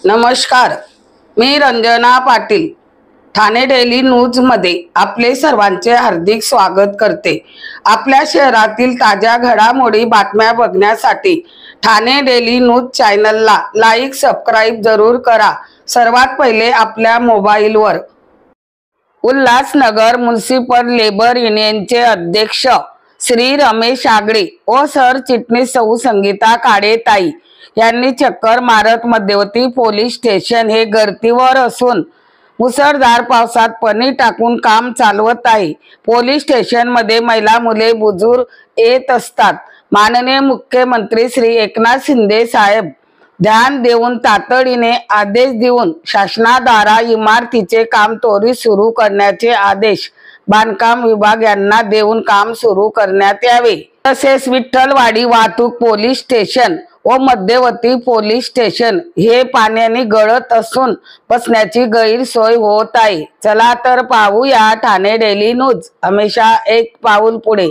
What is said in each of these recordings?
नमस्कार, मी Ranjana Patil Thane daily news मध्ये आपले सर्वांचे हार्दिक स्वागत करते। आपल्या शहरातील ताज्या घडामोडी बातम्या बघण्यासाठी ठाणे डेली न्यूज चॅनलला लाईक सबस्क्राइब जरूर करा। सर्वात पहिले आपल्या मोबाईलवर उल्हासनगर म्युनिसिपल लेबर युनियनचे अध्यक्ष श्री रमेश आगळे व सरचिटणीस सौ संगीता काडेताई यांनी चक्कर मारत मध्यवर्ती पोलीस स्टेशन हे गर्दीवर असून मुसळधार पावसात पाणी टाकून काम चालवत आहे। पोलीस स्टेशन मध्ये महिला मुले बुजुर्ग येत असतात। माननीय मुख्यमंत्री श्री एकनाथ शिंदे साहेब ध्यान देऊन तातडीने आदेश देऊन शासनाद्वारा इमारतीचे काम त्वरित सुरू करण्याचे आदेश बांधकाम विभाग यांना देऊन काम सुरू करण्यात यावे। तसेच विठ्ठलवाडी वाहतूक पोलीस स्टेशन व मध्यवर्ती पोलीस स्टेशन हे पाण्याने गळत असून बसण्याची गैरसोय होत आहे। चला तर पाहूया ठाणे डेली न्यूज, हमेशा एक पाऊल पुढे।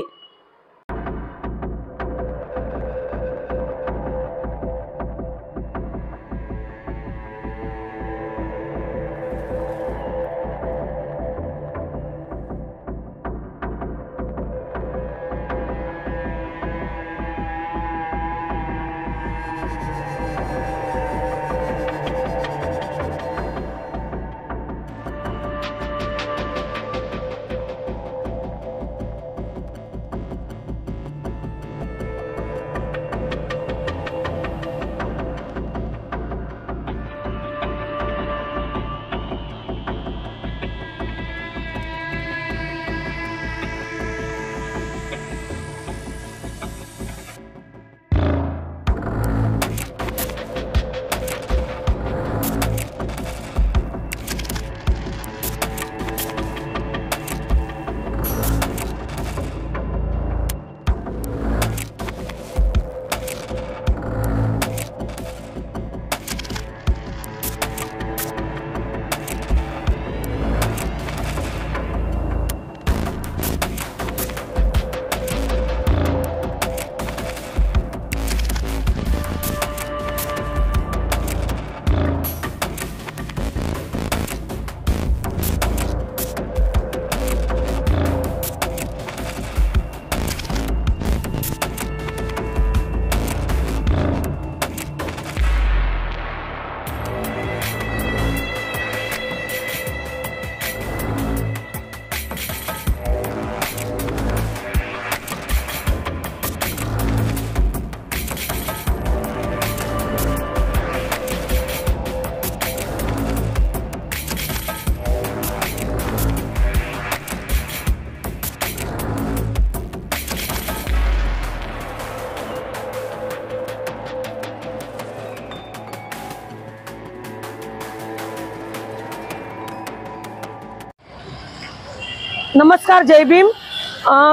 नमस्कार, जय भीम।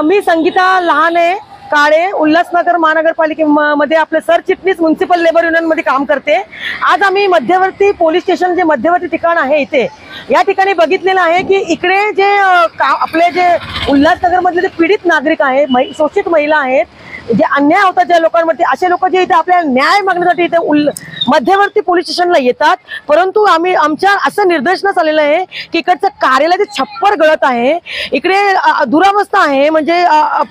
मी संगीता लहाने काळे उल्हासनगर महानगरपालिकेमध्ये आपले सरचिटणीस म्युनिसिपल लेबर युनियन मध्ये काम करते। आज आम्ही मध्यवर्ती पोलीस स्टेशन जे मध्यवर्ती ठिकाण आहे इथे या ठिकाणी बघितलेलं आहे की इकडे जे आपले जे उल्हासनगर मधले जे पीडित नागरिक आहेत, शोषित महिला आहेत, जे अन्याय होतात ज्या लोकांवरती, असे लोक जे इथे आपल्या न्याय मागण्यासाठी इथे मध्यवर्ती पोलीस स्टेशनला येतात। परंतु आमच्या असं निदर्शनास आलेलं आहे की इकडचं कार्यालयाचे छप्पर गळत आहे, इकडे दुरावस्था आहे, म्हणजे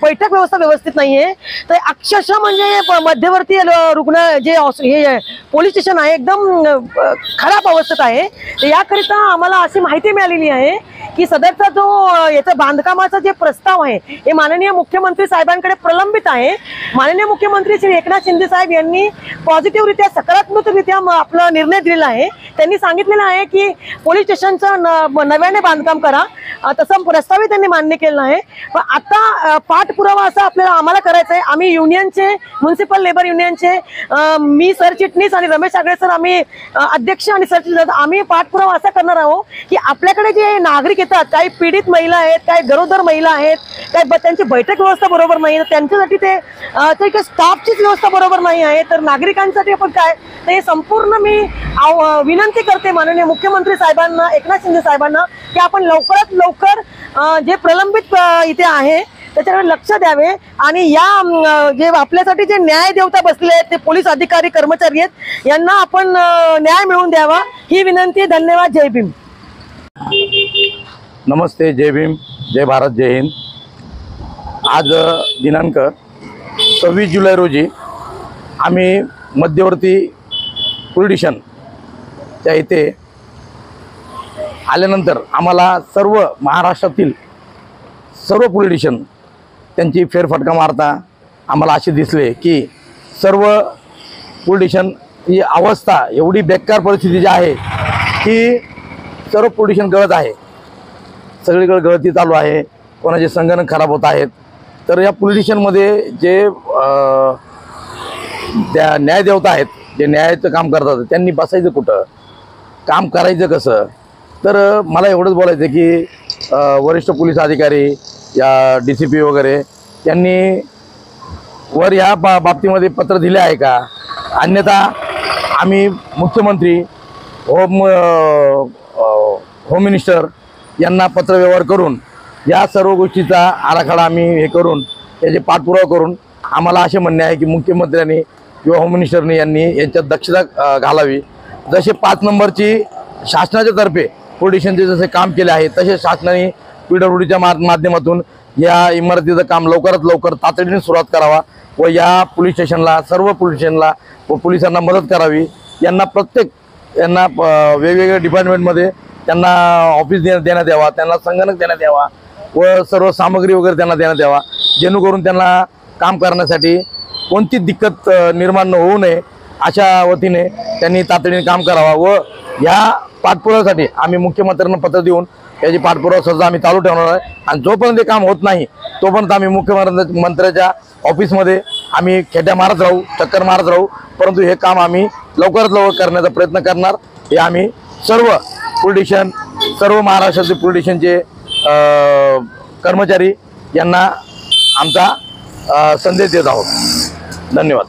बैठक व्यवस्था व्यवस्थित नाहीये। तर अक्षरशः म्हणजे मध्यवर्ती रुग्ण जे हे पोलीस स्टेशन आहे एकदम खराब अवस्थेत आहे। तर याकरिता आम्हाला अशी माहिती मिळालेली आहे की सदरचा जो याचा बांधकामाचा जे प्रस्ताव आहे हे माननीय मुख्यमंत्री साहेबांकडे प्रलंबित आहे। माननीय मुख्यमंत्री श्री एकनाथ शिंदे साहेब यांनी पॉझिटिव्हरित्या सकारात्मकरित्या आपला निर्णय दिलेला आहे। त्यांनी सांगितलेलं आहे की पोलीस स्टेशनचं नव्याने बांधकाम करा, तसं प्रस्तावही त्यांनी मान्य केलं आहे। पण आता पाठपुरावा असा आम्हाला करायचा आहे। आम्ही युनियनचे म्युनिसिपल लेबर युनियनचे मी सरचिटणीस आणि रमेश आगळे सर आम्ही अध्यक्ष आणि सरचिटणीस आम्ही पाठपुरावा असा करणार आहोत की आपल्याकडे जे नागरिक येतात, काही पीडित महिला आहेत, काही गरोदर महिला आहेत, काही त्यांची बैठक व्यवस्था बरोबर नाही, त्यांच्यासाठी ते स्टाफचीच व्यवस्था बरोबर नाही आहे। तर नागरिकांसाठी आपण काय ते संपूर्ण मी विनंती करते माननीय मुख्यमंत्री साहेबांना, एकनाथ शिंदे साहेबांना की आपण लवकरात लवकर जे प्रलंबित इथे आहे त्याच्याकडे लक्ष द्यावे आणि या जे आपल्यासाठी जे न्याय देवता बसले आहेत ते पोलीस अधिकारी कर्मचारी आहेत यांना आपण न्याय मिळवून द्यावा ही विनंती. धन्यवाद. जय भीम. नमस्ते. जय भीम, जय भारत, जय हिंद. आज दिनांक 26 जुलै रोजी आम्ही मध्यवर्ती पोलीस स्टेशनच्या इथे आल्यानंतर आम्हाला सर्व महाराष्ट्रातील सर्व पोलीस स्टेशन त्यांची फेरफटका मारता आम्हाला असे दिसले की सर्व पोलीस स्टेशन ही अवस्था एवढी बेकार परिस्थिती जी आहे की सर्व पोलीस स्टेशन गळत आहे. सगळीकडे गळती चालू आहे. कोणाचे संगणक खराब होत आहेत. तर या पोलीस स्टेशनमध्ये जे त्या न्यायदेवता आहेत, जे न्यायाचं काम करतात, त्यांनी बसायचं कुठं, काम करायचं कसं. तर मला एवढंच बोलायचं की वरिष्ठ पोलीस अधिकारी या DCP वगैरे यांनी वर ह्या बाबतीमध्ये पत्र दिले आहे का. अन्यथा आम्ही मुख्यमंत्री, होम मिनिस्टर यांना पत्रव्यवहार करून या सर्व गोष्टीचा आराखडा आम्ही हे करून त्याचे पाठपुरावा करून आम्हाला असे म्हणणे आहे की मुख्यमंत्र्यांनी किंवा होम मिनिस्टरनी यांनी यांच्यात दक्षता घालावी. जसे 5 नंबरची शासनाच्या तर्फे पोलीस स्टेशनचे जसे काम केले आहे तसे शासनाने PWDच्या माध्यमातून या इमारतीचं काम लवकरात लवकर तातडीने सुरुवात करावा व या पोलीस स्टेशनला, सर्व पोलीस स्टेशनला व पोलिसांना मदत करावी. यांना यांना वेगवेगळ्या डिपार्टमेंटमध्ये त्यांना ऑफिस देण्यात यावा, त्यांना संगणक देण्यात यावा व सर्व सामग्री वगैरे त्यांना देण्यात यावा, जेणेकरून त्यांना काम करण्यासाठी कोणती दिक्कत निर्माण होऊ नये अशा वतीने त्यांनी तातडीने काम करावा. व या पाठपुराव्यासाठी आम्ही मुख्यमंत्र्यांना पत्र देऊन याची पाठपुरावा सध्या आम्ही चालू ठेवणार आहे. आणि जोपर्यंत ते काम होत नाही तोपर्यंत आम्ही मुख्यमंत्र्यांच्या ऑफिसमध्ये आम्ही खेट्या मारत राहू, चक्कर मारत राहू. परंतु हे काम आम्ही लवकरात लवकर करण्याचा प्रयत्न करणार. हे आम्ही सर्व पोलीस स्टेशन, सर्व महाराष्ट्रातील पोलीस स्टेशनचे कर्मचारी यांना आमचा संदेश देत आहोत. धन्यवाद.